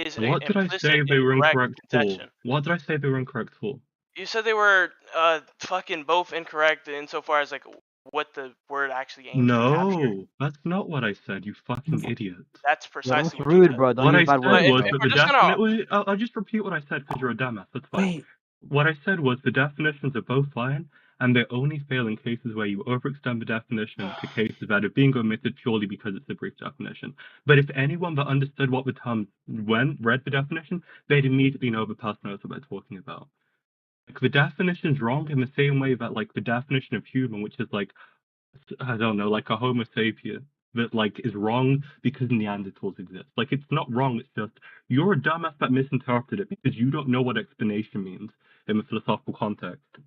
is an What did I implicit say they were incorrect incorrect for? concession. What did I say they were incorrect for? You said they were fucking both incorrect insofar as like what the word actually aims to capture. No, that's not what I said, you fucking idiot. That's Yo, that's precisely what you rude, said. bro. Don't What I use bad said words, But was bro. that we're the just gonna definite. I'll just repeat what I said because you're a dumbass. That's fine. Wait. What I said was the definitions are both fine, and they only fail in cases where you overextend the definition to cases that are being omitted purely because it's a brief definition. But if anyone that understood what the terms read the definition, they'd immediately know the person knows what they're talking about. Like the definition's wrong in the same way that like the definition of human, which is like I don't know, like a Homo sapien that like is wrong because Neanderthals exist. Like it's not wrong, it's just you're a dumbass that misinterpreted it because you don't know what explanation means in the philosophical context.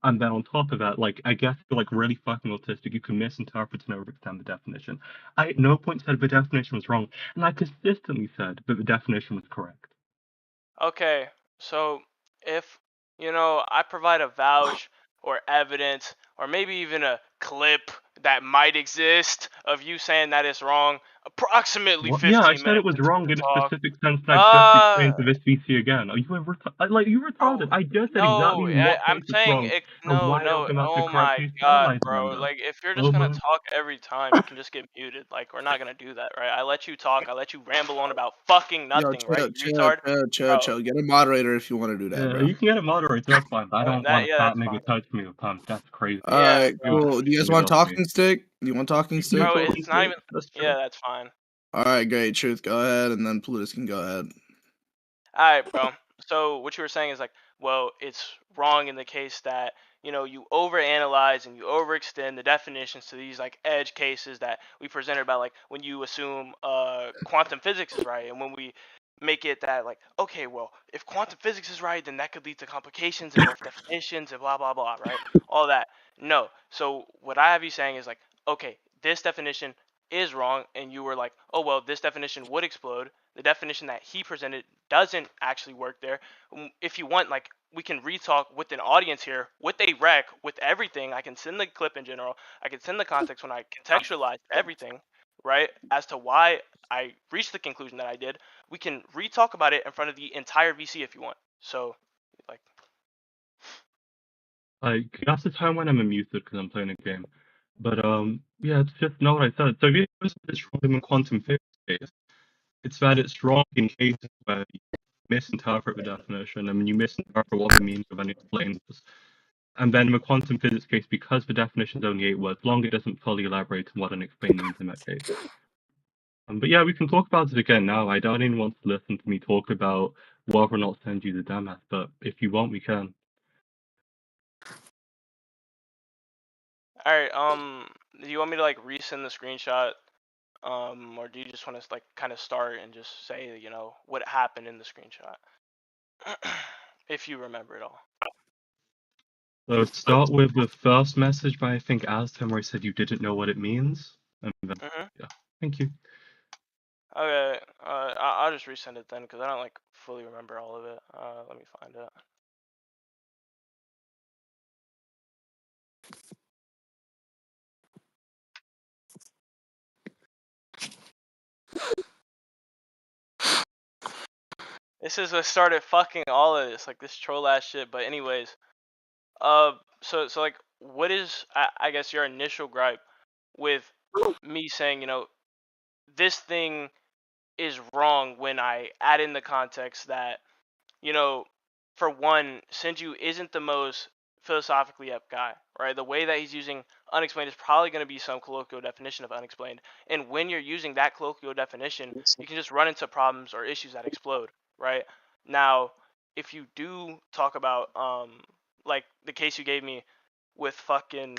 And then on top of that, like I guess you're like really fucking autistic, you can misinterpret and overextend the definition. I at no point said the definition was wrong, and I consistently said that the definition was correct. Okay, so if I provide a vouch or evidence or maybe even a clip that might exist of you saying that it's wrong, approximately What? Yeah, I 15 said it minutes was into wrong the in a talk. specific sense, and I've just explained to Uh, this VC again. Are you like you Bro, retarded? I just said exactly no, in what I'm case it's saying wrong, it. and No, why I don't no. think that's the Oh correct my case to God, analyze it bro. under. Like, if you're just Oh gonna my. talk every time, you can just get muted. Like, we're not gonna do that, right? I let you talk. I let you ramble on about fucking Yo, nothing, right? You retard, bro. chill. Get a moderator if you want to do that, Yeah, bro. you can get a moderator, that's fine, but I don't want a Yeah, fat that's nigga fine. touching me with pumps. That's crazy. Yeah, Alright, bro. cool. Do you guys Get want off me. talking stick? Do you want talking You can stick? get Bro, talking it's not stick. even. That's Yeah, true. that's fine. Alright, great. Truth, go ahead, and then Plutus can go ahead. Alright, bro. So what you were saying is like, well, it's wrong in the case that you overanalyze and you overextend the definitions to these like edge cases that we presented about, like when you assume quantum physics is right, and when we make it that like, okay, well, if quantum physics is right, then that could lead to complications in both definitions and blah blah blah, right? All that. No. So what I have you saying is like, okay, this definition is wrong, and you were like, oh well, this definition would explode. The definition that he presented doesn't actually work there. If you want, like, we can retalk with an audience here, with a rec, with everything. I can send the clip in general. I can send the context when I contextualize everything, right, as to why I reached the conclusion that I did. We can retalk about it in front of the entire VC if you want. So, like, That's the time when I'm muted because I'm playing a game. But yeah, it's just not what I said. So if it's wrong in quantum physics, it's that it's wrong in cases where you misinterpret the definition. I mean, you misinterpret what it means and then explain this. And then in the quantum physics case, because the definition is only 8 words long, it doesn't fully elaborate on what an explain means in that case. But yeah, we can talk about it again now. I don't even want to listen to me talk about whether or not send you the dumbass, but if you want, we can. all right. Do you want me to like resend the screenshot, or do you just want to like kind of start and just say, what happened in the screenshot, if you remember it all? So start with the first message by I think Aztem where I said you didn't know what it means. And then, yeah, thank you. Okay, I'll just resend it then because I don't like fully remember all of it. Let me find it. This is what started fucking all of this, like this troll ass shit. But anyways, so like, what is I guess your initial gripe with me saying, this thing is wrong when I add in the context that, for one, Senju isn't the most philosophically apt guy, right? The way that he's using unexplained is probably going to be some colloquial definition of unexplained. And when you're using that colloquial definition, you can just run into problems or issues that explode, right? Now, if you do talk about, like the case you gave me with fucking,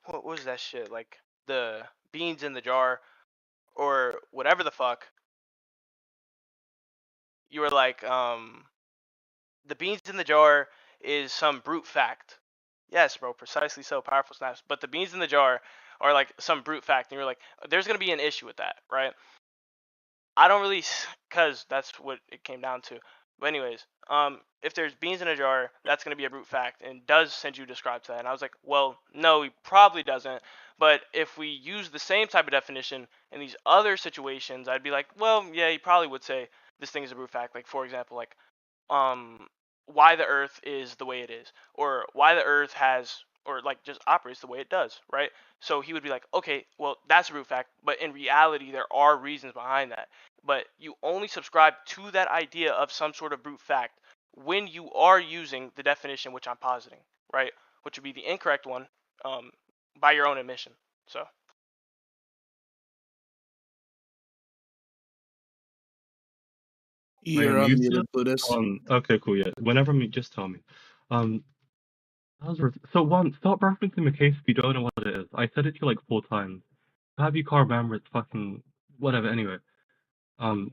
what was that shit? Like the beans in the jar or whatever the fuck, you were like, the beans in the jar is some brute fact. Yes, bro, precisely so. Powerful snaps. But the beans in the jar are like some brute fact. And you're like, there's going to be an issue with that, right? I don't really, because that's what it came down to. But anyways, if there's beans in a jar, that's going to be a brute fact. And does Senju describe to that? And I was like, well, no, he probably doesn't. But if we use the same type of definition in these other situations, I'd be like, well, yeah, he probably would say. this thing is a brute fact. Like for example, like why the Earth is the way it is, or why the Earth has, or like just operates the way it does, right? So he would be like, okay, well that's a brute fact, but in reality there are reasons behind that. But you only subscribe to that idea of some sort of brute fact when you are using the definition which I'm positing, right? Which would be the incorrect one, by your own admission. So. I You're am useless. unmuted, Plutus. Okay, cool. Yeah. Whenever me, just tell me. Um, so one, stop referencing the case if you don't know what it is. I said it to you like 4 times. Have you can't remember? It's fucking whatever. Anyway, um,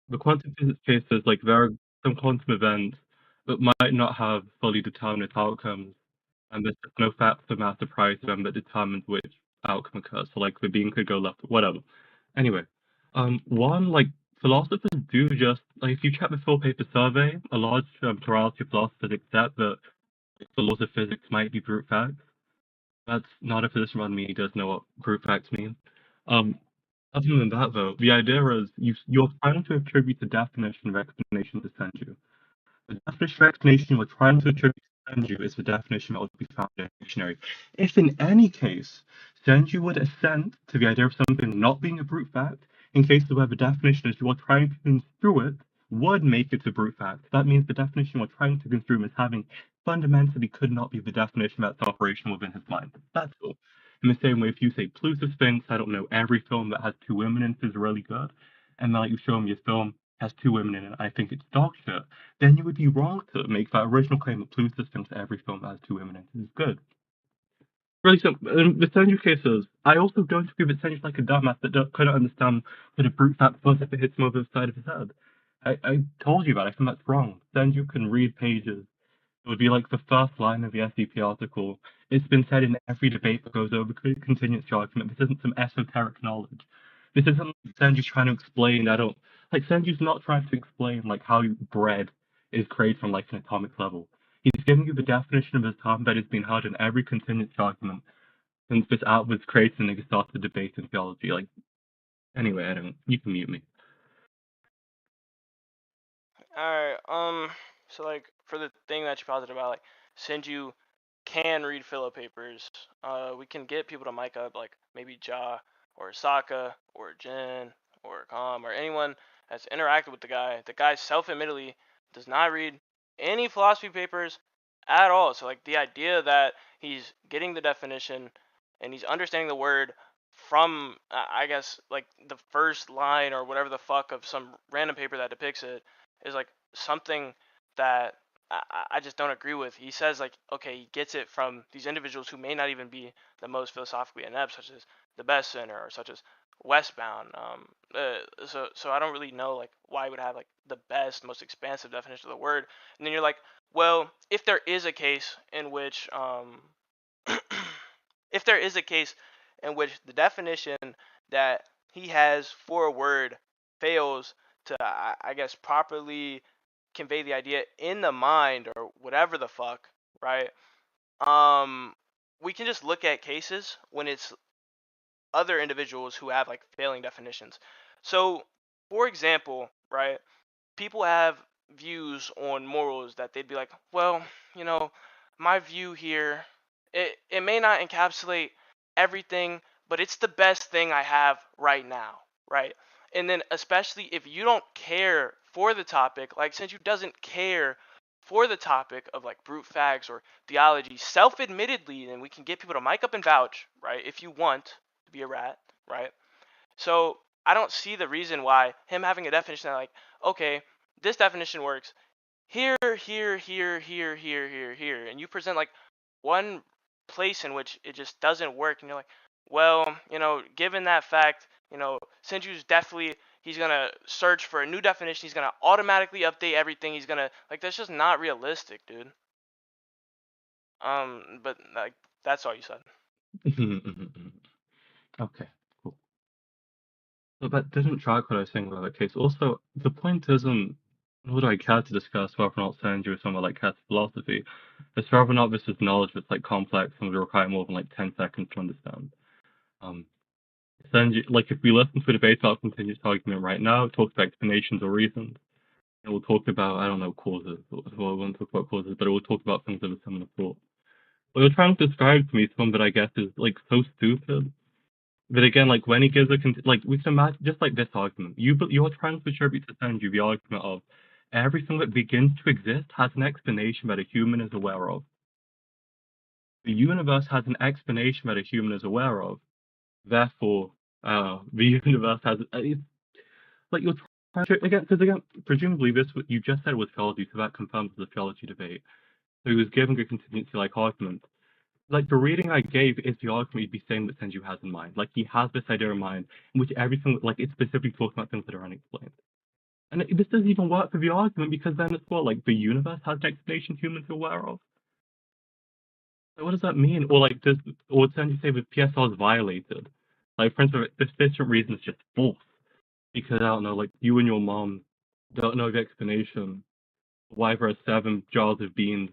the quantum physics case is like there are some quantum events that might not have fully determinate outcomes, and there's just no facts of matter prior to them that determines which outcome occurs. So like the beam could go left, whatever. Anyway, one like philosophers do just like if you check the full paper survey, a large plurality of philosophers accept that the laws of physics might be brute facts. That's not a physician around me does know what brute facts mean. Um, Other than that, though, the idea is you're trying to attribute the definition of explanation to Senju. The definition of explanation we're trying to attribute to Senju is the definition that would be found in a dictionary. If in any case Senju would assent to the idea of something not being a brute fact, in cases where the definition is you are trying to construe it would make it a brute fact. That means the definition we're trying to construe as having fundamentally could not be the definition that's operational within his mind. That's all. In the same way, if you say Plutus thinks, I don't know, every film that has two women in it is really good, and then like you show me a film has two women in it, I think it's dog shit, then you would be wrong to make that original claim that Plutus thinks every film that has two women in it is good. Really simple. In the Senju cases, I also don't agree that Senju's like a dumbass that couldn't understand that a brute fact was if it hits him over the side of his head. I told you that. I think that's wrong. Senju can read pages. It would be like the first line of the SCP article. It's been said in every debate that goes over contingency argument. This isn't some esoteric knowledge. This isn't like Senju trying to explain. I don't like Senju's not trying to explain like how bread is created from like an atomic level. He's giving you the definition of a term that has been heard in every contingency argument since this art was created and they started the debate in theology. Like anyway, I don't. You can mute me. Alright, so like for the thing that you posited about, like since you can read filler papers, we can get people to mic up, like maybe Ja or Sokka or Jin or Calm or anyone that's interacted with the guy. The guy self-admittedly does not read any philosophy papers at all. So like the idea that he's getting the definition and he's understanding the word from I guess like the first line or whatever the fuck of some random paper that depicts it is like something that I just don't agree with. He says like, okay, he gets it from these individuals who may not even be the most philosophically inept, such as the Best Center or such as Westbound. So I don't really know like why he would have like the best, most expansive definition of the word. And then you're like, well, if there is a case in which if there is a case in which the definition that he has for a word fails to, I guess, properly convey the idea in the mind or whatever the fuck, right? We can just look at cases when it's other individuals who have like failing definitions. So, for example, right, people have views on morals that they'd be like, well, you know, my view here, it may not encapsulate everything, but it's the best thing I have right now, right? And then especially if you don't care for the topic, like since you doesn't care for the topic of like brute facts or theology, self-admittedly, and we can get people to mic up and vouch, right? If you want to be a rat, right? So I don't see the reason why him having a definition that like, okay, this definition works here, here, here, here, here, here, here, and you present like one place in which it just doesn't work, and you're like, well, given that fact, Senju's definitely he's gonna search for a new definition. He's gonna automatically update everything. He's gonna like that's just not realistic, dude. But like that's all you said. Okay, cool. But that didn't track what I was saying about that case. Also, the point isn't nor do I care to discuss whether or not Sanju is someone like has philosophy. It's whether or not this is knowledge that's like complex and would require more than like 10 seconds to understand. Um, Senju, like if we listen to a debate about continuous argument right now, it talks about explanations or reasons. It will talk about, I don't know, causes. Well, I won't talk about causes, but it will talk about things of a similar sort. What you're trying to describe to me is something that I guess is like so stupid. But again, like when he gives a like we can imagine just like this argument, you're trying to attribute to Senju the argument of everything that begins to exist has an explanation that a human is aware of. The universe has an explanation that a human is aware of. Therefore, the universe has it's like you're trying to again because again presumably this you just said was theology, so that confirms the theology debate. So he was giving a contingency like argument. Like the reading I gave is the argument you'd be saying that Senju has in mind. Like he has this idea in mind in which everything like it's specifically talking about things that are unexplained. And this doesn't even work for the argument because then it's what like the universe has an explanation humans are aware of. So what does that mean? Or like does or Senju say the PSR is violated? Like for instance, the sufficient reason is just false because I don't know, like you and your mom don't know the explanation why there are 7 jars of beans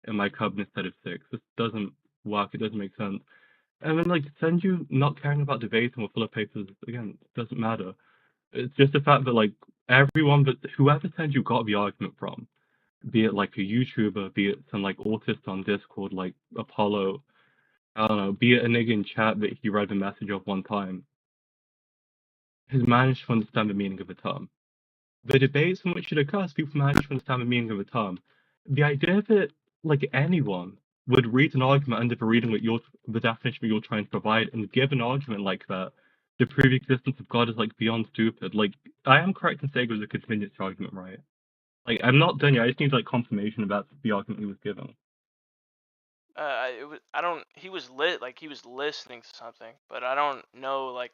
in my cupboard instead of 6. This doesn't work. It doesn't make sense. And then, like, Senju not caring about debating or full of papers, again, doesn't matter. It's just the fact that, like, whoever Senju got the argument from, be it, like, a YouTuber, be it some, like, autist on Discord, like Apollo, I don't know, be it a nigga in chat that he read the message of one time, has managed to understand the meaning of the term. The debates in which it occurs, people manage to understand the meaning of the term. The idea that like anyone would read an argument under the reading that the definition that you're trying to provide and give an argument like that to prove the existence of God is like beyond stupid. Like I am correct in saying it was a contingency argument, right? Like I'm not done yet. I just need like confirmation about the argument he was giving. It was, I don't. He was lit like he was listening to something, but I don't know like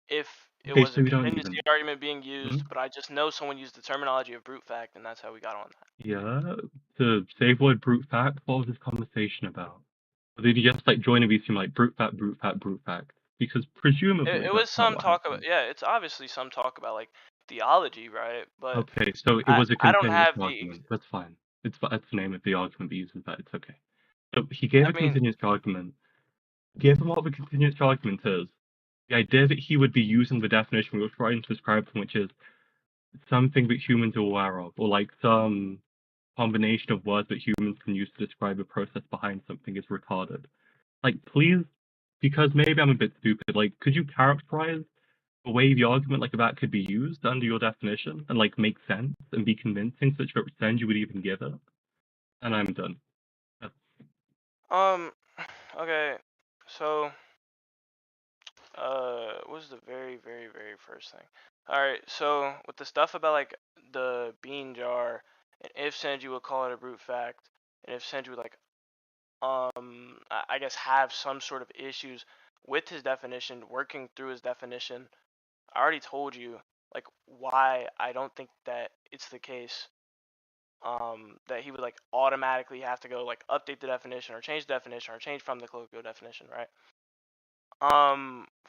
if it Okay, was so a we don't contingency even. argument being Hmm? used. But I just know someone used the terminology of brute fact, and that's how we got on that. Yeah, to say the word brute fact. What was this conversation about? Or did he just like join a VC like brute fact, brute fact, brute fact? Because presumably It that's was not some what talk about, happened. yeah, it's obviously some talk about like theology, right? But Okay, so it was a I don't continuous have argument. That's fine. That's the name of the argument we use, but it's okay. So he gave I a mean, continuous argument. Given what the continuous argument is, the idea that he would be using the definition we were trying to describe, which is something that humans are aware of, or like some combination of words that humans can use to describe the process behind something is retarded. Like, please, because maybe I'm a bit stupid, like, could you characterize the way the argument like that could be used under your definition and like make sense and be convincing such that Senju would even give it? And I'm done. um, okay, so what was the very first thing? All right, so with the stuff about like the bean jar, and if Senju would call it a brute fact, and if Senju would like I guess have some sort of issues with his definition, working through his definition. I already told you like why I don't think that it's the case. That he would like automatically have to go like update the definition or change the definition or change from the colloquial definition, right?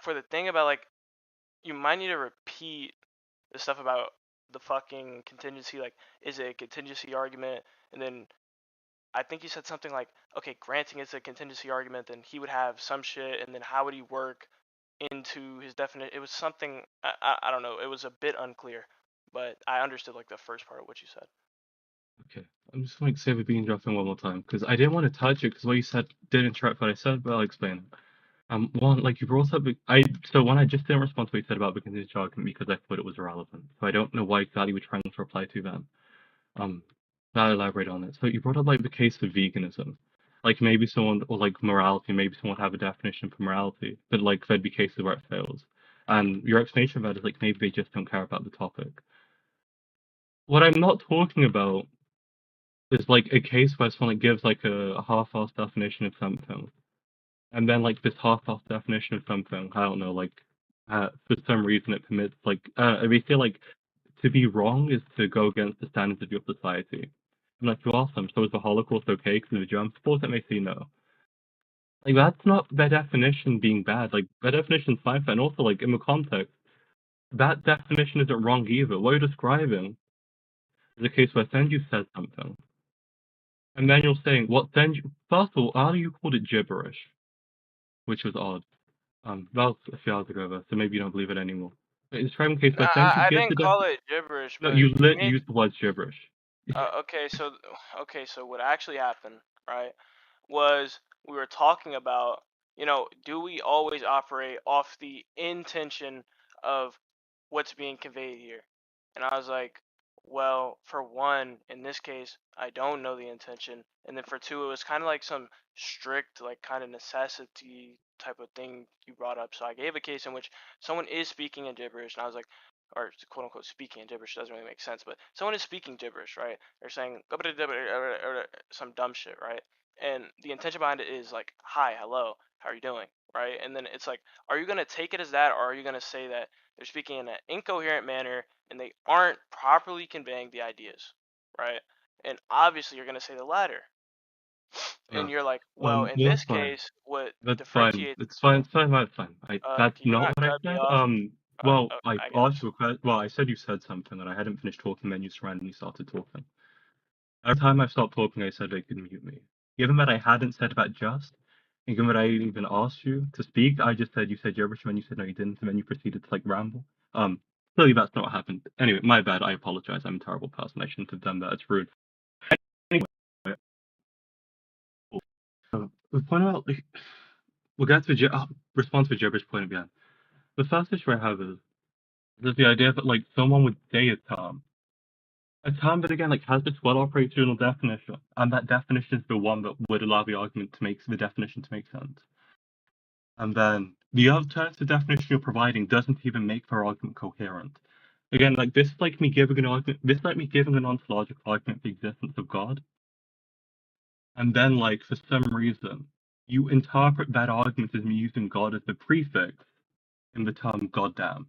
For the thing about like you might need to repeat the stuff about the fucking contingency, like is it a contingency argument? And then I think you said something like, okay, granting it's a contingency argument, then he would have some shit, and then how would he work into his definition? It was something I don't know. It was a bit unclear, but I understood like the first part of what you said. Okay, I'm just going to say the bean dropping one more time because I didn't want to touch it because what you said did interrupt what I said, but I'll explain it. One, like you brought up, so one, I just didn't respond to what you said about the continuous argument because I thought it was irrelevant. So I don't know why exactly we're trying to reply to that. Um, I'll elaborate on it. So you brought up like the case of veganism. Like maybe someone, or like morality, maybe someone would have a definition for morality, but like there'd be cases where it fails. And your explanation of that is like maybe they just don't care about the topic. What I'm not talking about is like a case where someone like, gives like a half-assed definition of something, and then like this half-assed definition of something, I don't know, like for some reason it permits like they feel like to be wrong is to go against the standards of your society. I'm like, you ask them, so is the Holocaust okay? Because the Germans support it, and they say no. Like that's not their definition being bad. Like their definition's fine, and also like in the context, that definition isn't wrong either. What you're describing is a case where Senju says something, and then you're saying what Senju. First of all, earlier you called it gibberish, which was odd. That was a few hours ago, though, so maybe you don't believe it anymore. But describing a case No, where Senju I gives the didn't def- call it gibberish, no, but you you lit made use the word gibberish. okay. So what actually happened, right, was we were talking about, do we always operate off the intention of what's being conveyed here? And I was like, well, for one, in this case, I don't know the intention. And then for two, it was kind of like some strict, like kind of necessity type of thing you brought up. So I gave a case in which someone is speaking in gibberish, and I was like, or quote unquote speaking in gibberish doesn't really make sense, but someone is speaking gibberish, right? They're saying some dumb shit, right? And the intention behind it is like, hi, hello, how are you doing, right? And then it's like, are you gonna take it as that, or are you gonna say that they're speaking in an incoherent manner and they aren't properly conveying the ideas, right? And obviously, you're gonna say the latter. Uh, And you're like, well, in that's this fine. case, what That's fine. differentiates the It's fine. two? It's fine. That's fine. That's Can you not not what I cut me said. off? Well, I I asked guess. you a question. Well, I said you said something, and I hadn't finished talking, then you just randomly started talking. Every time I stopped talking, I said they could mute me. Given that I hadn't said about just, and given that I didn't even asked you to speak, I just said you said gibberish, and then you said no, you didn't, and then you proceeded to like ramble. Clearly that's not what happened. Anyway, my bad. I apologize. I'm a terrible person. I shouldn't have done that. It's rude. Anyway, the point about like, we'll get to response to gibberish point again. The first issue I have is there's the idea that like someone would say a term that again like has this well operational definition, and that definition is the one that would allow the argument to make the definition to make sense. And then the alternative definition you're providing doesn't even make their argument coherent. Again, like this is like me giving an argument. This is like me giving an ontological argument for the existence of God, and then like for some reason you interpret that argument as me using God as the prefix in the term goddamn,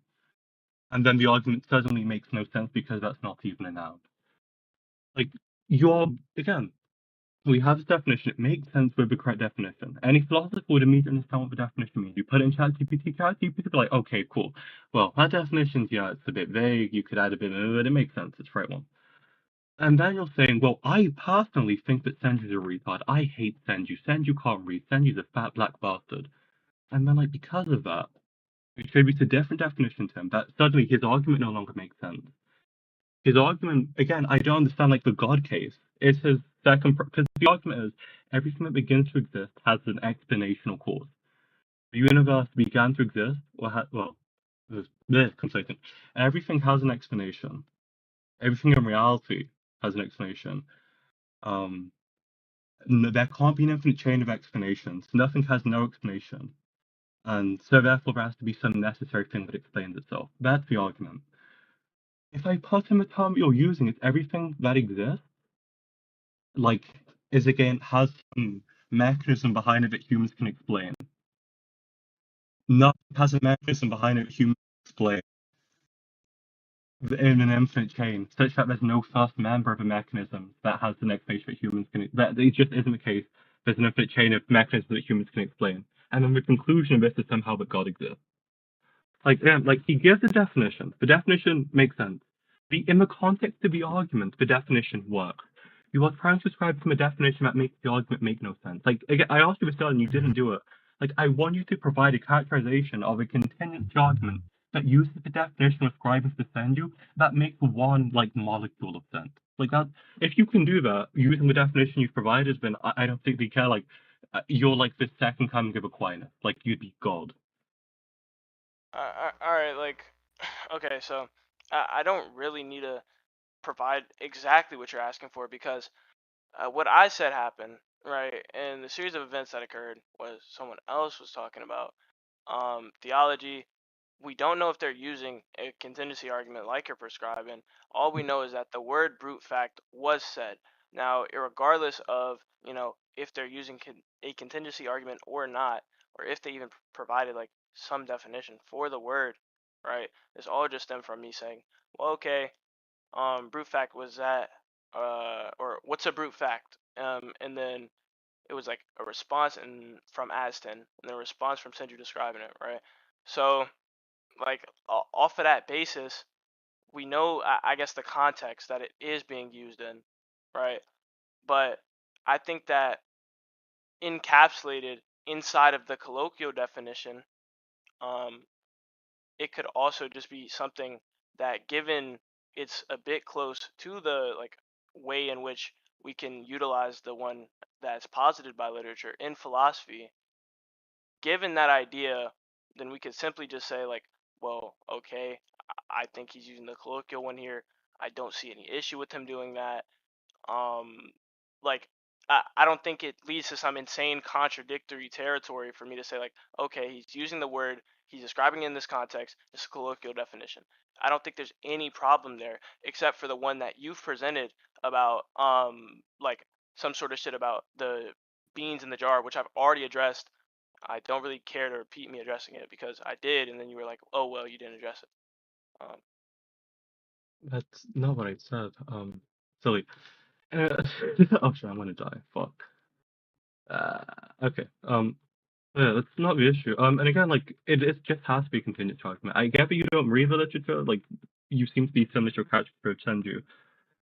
and then the argument suddenly makes no sense because that's not even a noun. Like you're again, we have this definition. It makes sense with the correct definition. Any philosopher would immediately understand what the definition means. You put it in ChatGPT, ChatGPT will be like, okay, cool. Well, that definition's, yeah, it's a bit vague. You could add a bit of it. It makes sense. It's the right one. And then you're saying, well, I personally think that Senju's a retard. I hate Senju. Senju can't read. Senju's a fat black bastard. And then, like, because of that, you attribute a different definition to him that suddenly his argument no longer makes sense. His argument, again, I don't understand, like, the God case. It's his second, because the argument is everything that begins to exist has an explanational cause. The universe began to exist, well, this conflicting. Everything has an explanation. Everything in reality has an explanation. Um, there can't be an infinite chain of explanations. Nothing has no explanation. And so therefore there has to be some necessary thing that explains itself. That's the argument. If I put in the term you're using, it's everything that exists, like, is again, has some mechanism behind it that humans can explain. Nothing has a mechanism behind it that humans can explain in an infinite chain, such that there's no first member of a mechanism that has an explanation that humans can. That it just isn't the case. There's an infinite chain of mechanisms that humans can explain, and then the conclusion of this is somehow that God exists. Like, yeah, like he gives a definition. The definition makes sense. In the context of the argument, the definition works. You are trying to describe from a definition that makes the argument make no sense. Like, again, I asked you this earlier and you didn't do it. Like, I want you to provide a characterization of a contingency argument that uses the definition ascribed to Senju that makes one, like, molecule of sense. Like, that, if you can do that using the definition you've provided, then I don't think they care. Like, you're like the second coming of Aquinas. Like, you'd be God. All right, like, okay, so I don't really need to provide exactly what you're asking for because what I said happened, right, and the series of events that occurred was someone else was talking about theology. We don't know if they're using a contingency argument like you're prescribing. All we know is that the word brute fact was said. Now, regardless of, if they're using a contingency argument or not, or if they even provided like some definition for the word, right? It's all just them from me saying, well, okay, brute fact was that, or what's a brute fact? And then it was like a response from Aston, and then a response from Sindhu describing it, right? So like off of that basis, we know, I guess, the context that it is being used in, right? But I think that encapsulated inside of the colloquial definition, it could also just be something that, given it's a bit close to the like way in which we can utilize the one that's posited by literature in philosophy, given that idea, then we could simply just say like, well, okay, I think he's using the colloquial one here. I don't see any issue with him doing that. um like I don't think it leads to some insane contradictory territory for me to say like, okay, he's using the word, he's describing it in this context, it's a colloquial definition. I don't think there's any problem there, except for the one that you've presented about like some sort of shit about the beans in the jar, which I've already addressed. I don't really care to repeat me addressing it because I did, and then you were like, oh well, you didn't address it. um That's not what I said. Silly. Oh shit, I'm gonna die. Fuck. Uh, okay. Yeah, that's not the issue. And again, like it just has to be a contingent argument. I get that you don't read the literature. Like you seem to be similar to your character for Chenju.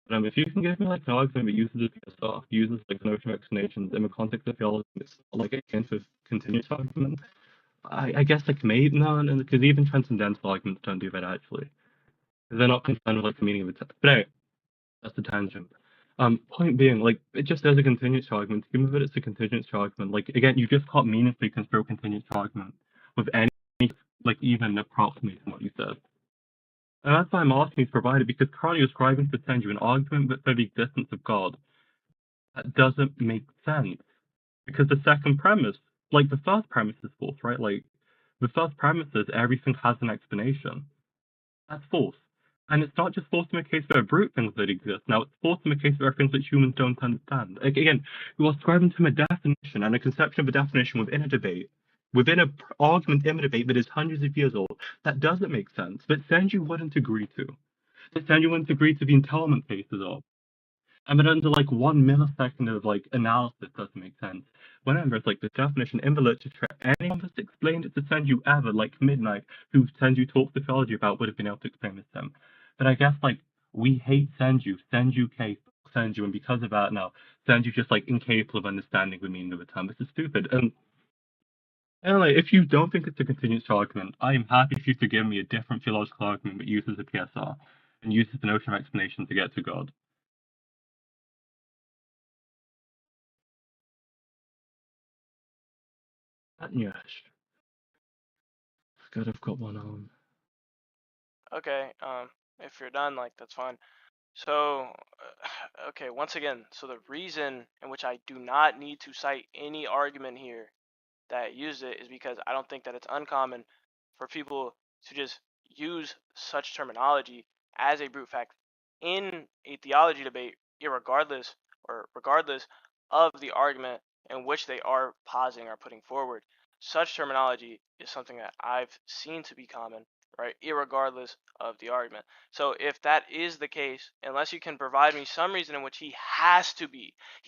But if you can give me like an argument that uses a PSR, uses like the notion of explanations in the context of theology, it's like against a contingent argument. I guess like maybe no, because even transcendental arguments don't do that actually. 'Cause they're not concerned with like the meaning of the text. But anyway, that's the tangent. Point being, like, it just is a contingency argument. Given that it's a contingency argument, like, again, you just can't meaningfully construe a contingency argument with any, like, even approximating what you said. And that's why I'm asking you to provide it, because currently you're striving to send you an argument that for the existence of God. That doesn't make sense. Because the second premise, like, the first premise is false, right? Like, the first premise is everything has an explanation. That's false. And it's not just false in the case where brute things that exist. Now, it's false in the case where things that humans don't understand. Like, again, you are ascribing to him a definition and a conception of a definition within a debate, within an argument in a debate that is hundreds of years old. That doesn't make sense. But Senju wouldn't agree to. That Senju wouldn't agree to the entailment cases of. And then under like 1 millisecond of like analysis doesn't make sense. Whenever it's like the definition in the literature, anyone that's explained it to Senju ever, like Midnight, who Senju talks to theology about, would have been able to explain this to him. But I guess like we hate Senju, Senju K, Senju, and because of that now, Senju's just like incapable of understanding the meaning of the term. This is stupid. And like, if you don't think it's a continuous argument, I am happy for you to give me a different theological argument that uses a PSR and uses the notion of explanation to get to God. Yes. God, I've got one on. okay, if you're done, like, that's fine. So, okay, once again, so the reason in which I do not need to cite any argument here that used it is because I don't think that it's uncommon for people to just use such terminology as a brute fact in a theology debate, irregardless or regardless of the argument in which they are positing or putting forward. Such terminology is something that I've seen to be common, right, irregardless of the argument. So if that is the case, unless you can provide me some reason in which he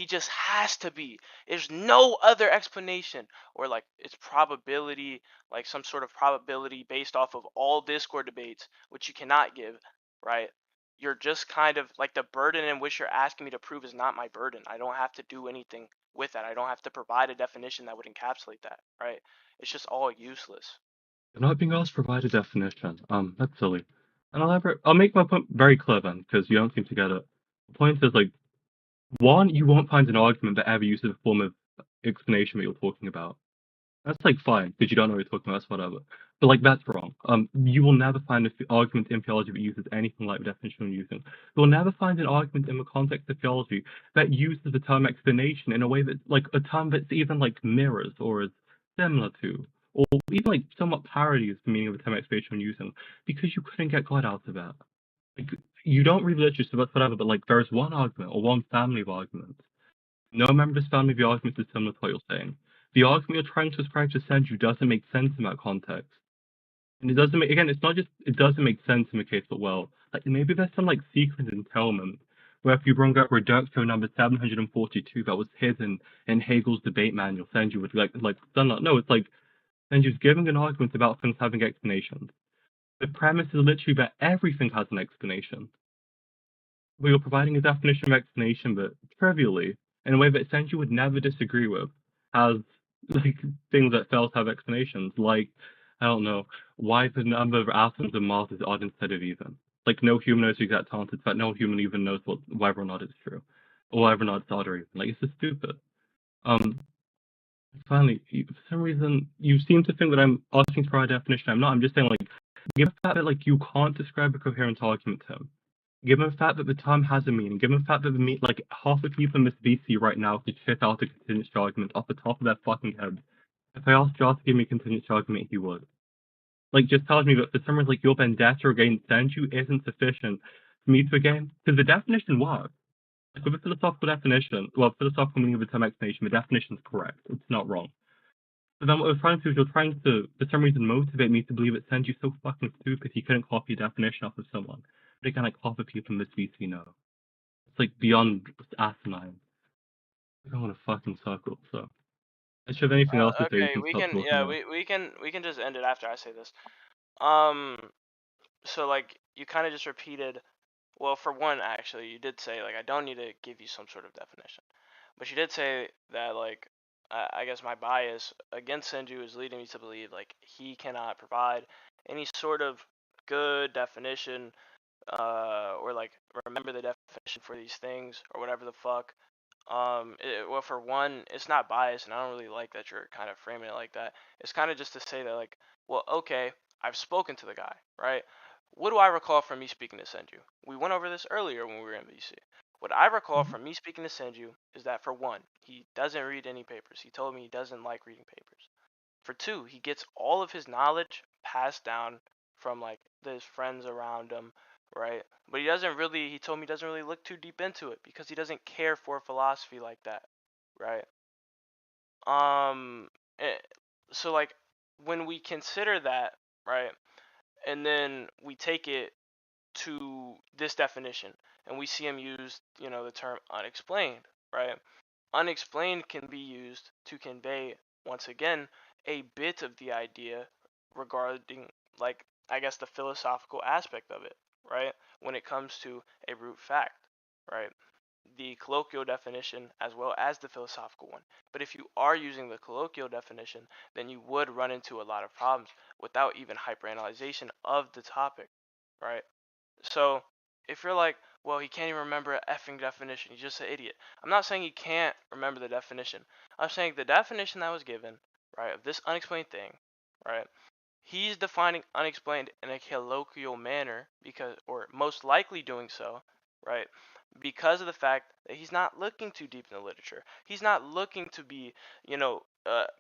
just has to be, there's no other explanation, or like it's probability, like some sort of probability based off of all Discord debates, which you cannot give, right? You're just kind of like, the burden in which you're asking me to prove is not my burden. I don't have to do anything with that. I don't have to provide a definition that would encapsulate that, right? It's just all useless. You're not being asked to provide a definition. That's silly. And I'll make my point very clear then, because you don't seem to get it. The point is like, one, you won't find an argument that ever uses a form of explanation that you're talking about. That's like fine, because you don't know what you're talking about, that's whatever. But like that's wrong. You will never find an argument in theology that uses anything like the definition you're using. You'll never find an argument in the context of theology that uses the term explanation in a way that's like a term that's even like mirrors or is similar to, or even like somewhat parodies the meaning of the term explanation you're using, because you couldn't get God out of that. Like you don't read literature, so that's whatever. But like there's one argument or one family of arguments. No member of this family of the argument is similar to what you're saying. The argument you're trying to ascribe to Senju doesn't make sense in that context. And it doesn't make, again, it's not just, it doesn't make sense in the case of, well, like maybe there's some like secret entailment where if you bring up reductio number 742 that was hidden in Hegel's debate manual, Senju would like done that. No, it's like Senju's giving an argument about things having explanations. The premise is literally that everything has an explanation. We were providing a definition of explanation, but trivially, in a way that Senju would never disagree with, as like things that fail to have explanations, like I don't know, why the number of atoms in Mars is odd instead of even. Like, no human knows the exact answer. In fact, no human even knows whether or not it's true. Or whether or not it's odd or even. Like, it's just stupid. Finally, for some reason, you seem to think that I'm asking for a definition. I'm not. I'm just saying, like, given the fact that, like, you can't describe a coherent argument term, given the fact that the term has a meaning, given the fact that like, half the people in this VC right now could shit out a contingency argument off the top of their fucking heads. If I asked Jar to give me a contingency argument, he would. Like, just tells me that for some reason, like, your vendetta against Senju isn't sufficient for me to again, because the definition works. Like, with a philosophical definition, well, philosophical meaning of the term explanation, the definition's correct. It's not wrong. But then what we're trying to do is you're trying to, for some reason, motivate me to believe that Senju's so fucking stupid he couldn't copy a definition off of someone. But again, like, half the people in this VC know. It's like beyond asinine. I don't want to fucking circle, so. If you have anything else to say, you Okay, can we stop can talking now. we can just end it after I say this. So like you kind of just repeated. Well, for one, actually, you did say like I don't need to give you some sort of definition, but you did say that like I guess my bias against Senju is leading me to believe like he cannot provide any sort of good definition, or like remember the definition for these things or whatever the fuck. Well, for one, it's not biased, and I don't really like that you're kind of framing it like that. It's kind of just to say that, like, well, okay, I've spoken to the guy, right? What do I recall from me speaking to Senju? We went over this earlier when we were in BC. What I recall from me speaking to Senju is that, for one, he doesn't read any papers. He told me he doesn't like reading papers. For two, he gets all of his knowledge passed down from, like, his friends around him, right? But he told me he doesn't really look too deep into it because he doesn't care for philosophy like that, right? Um, eh, so like when we consider that, right, and then we take it to this definition and we see him use, the term unexplained, right? Unexplained can be used to convey, once again, a bit of the idea regarding, like, I guess the philosophical aspect of it, right? When it comes to a root fact, right? The colloquial definition as well as the philosophical one. But if you are using the colloquial definition, then you would run into a lot of problems without even hyperanalyzation of the topic, right? So if you're like, well, he can't even remember a effing definition, he's just an idiot. I'm not saying he can't remember the definition. I'm saying the definition that was given, right, of this unexplained thing, right, he's defining unexplained in a colloquial manner because, or most likely doing so, right, because of the fact that he's not looking too deep in the literature. He's not looking to be,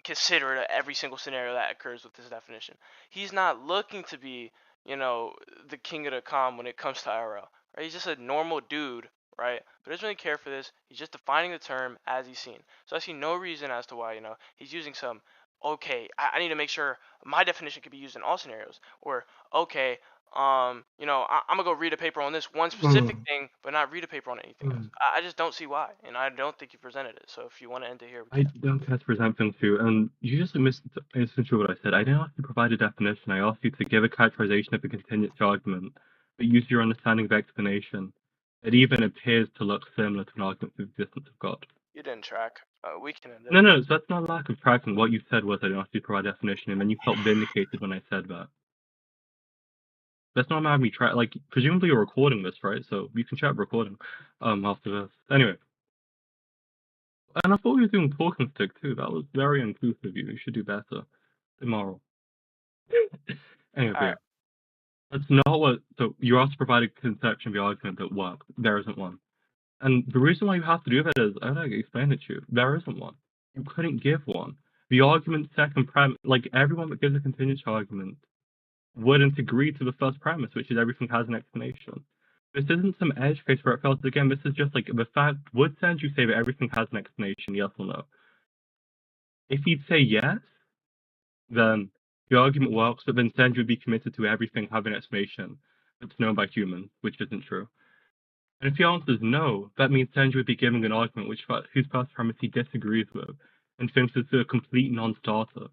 considerate of every single scenario that occurs with this definition. He's not looking to be, the king of the calm when it comes to IRL. Right? He's just a normal dude, right? But doesn't really care for this. He's just defining the term as he's seen. So I see no reason as to why, he's using some, okay, I need to make sure my definition can be used in all scenarios. Or, okay, I'm gonna go read a paper on this one specific thing, but not read a paper on anything else. I just don't see why, and I don't think you presented it. So if you want to end it here, we I can. don't care to present things to you, and you just missed essentially what I said. I didn't ask you to provide a definition. I asked you to give a characterization of the contingency argument, but use your understanding of explanation. It even appears to look similar to an argument for the existence of God. You didn't track. We can end it. No, so that's not a lack of tracking. What you said was I didn't ask you to provide a definition, and then you felt vindicated when I said that. That's not having me track. Like, presumably you're recording this, right? So you can chat recording after this. Anyway. And I thought you were doing talking stick too. That was very inclusive of you. You should do better. Immoral. Anyway, All yeah. right. That's not what. So you asked to provide a conception of the argument that works. There isn't one. And the reason why you have to do that is, I don't explain it to you. There isn't one. You couldn't give one. The argument's second premise, like everyone that gives a contingency argument, wouldn't agree to the first premise, which is everything has an explanation. This isn't some edge case where it fails. Again, this is just like the fact. Would Sanju say that everything has an explanation? Yes or no? If he'd say yes, then the argument works, but then Sanju would be committed to everything having an explanation that's known by humans, which isn't true. And if the answer is no, that means Sanju would be giving an argument whose first premise he disagrees with and thinks it's a complete non-starter.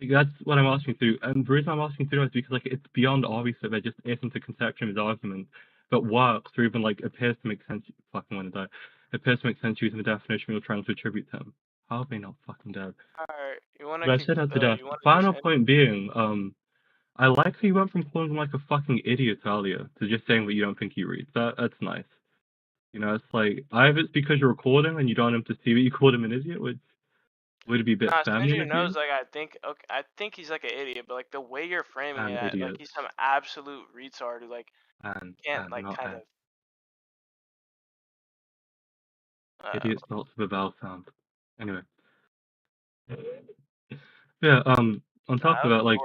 Like, that's what I'm asking to do. And the reason I'm asking to do is because like it's beyond obvious that there just isn't a conception of his argument that works or even like appears to make sense. Fucking want to die. Appears to make sense using the definition you're trying to attribute to him. probably not fucking dead. Alright, you wanna But I said that to death. you wanna just Final end point being, I like how you went from calling him like a fucking idiot earlier to just saying that you don't think he reads. That's nice. You know, it's like either it's because you're recording and you don't want him to see that you called him an idiot, which would be a bit Nah, feminine Stranger of you. knows, like, I think he's like an idiot, but like the way you're framing And it, like idiots. he's some absolute retard who like can't And like not kind and. of. Uh, Idiot starts with a vowel sound. Anyway. Yeah, on nah, top that of was that, like,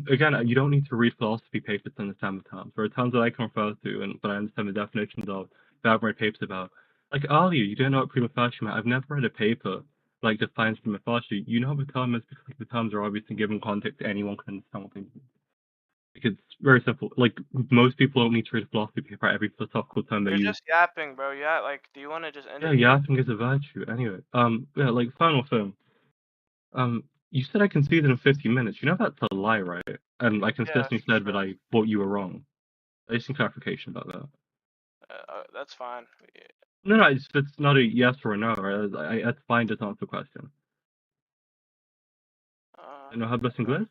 rhetorical. you don't need to read philosophy papers to understand the terms. There are terms that I can refer to, but I understand the definitions of that I've read papers about. Like, earlier, you didn't know what prima facie meant. I've never read a paper, like, defines prima facie. You know what the term is because like, the terms are obviously given context, anyone can understand what they mean. Like, it's very simple. Like, most people don't need to read a philosophy paper at every philosophical term they You're use. just yapping, bro. Yeah, like, do you want to just end Yeah, it here? yapping is a virtue. Anyway, yeah, like, final thing. You said I conceded in 50 minutes. You know that's a lie, right? And I Yeah, consistently for said that sure. I thought you were wrong. I just need clarification about that. That's fine. Yeah. No, it's not a yes or a no, right? That's fine to answer the question. Uh, You know how best English?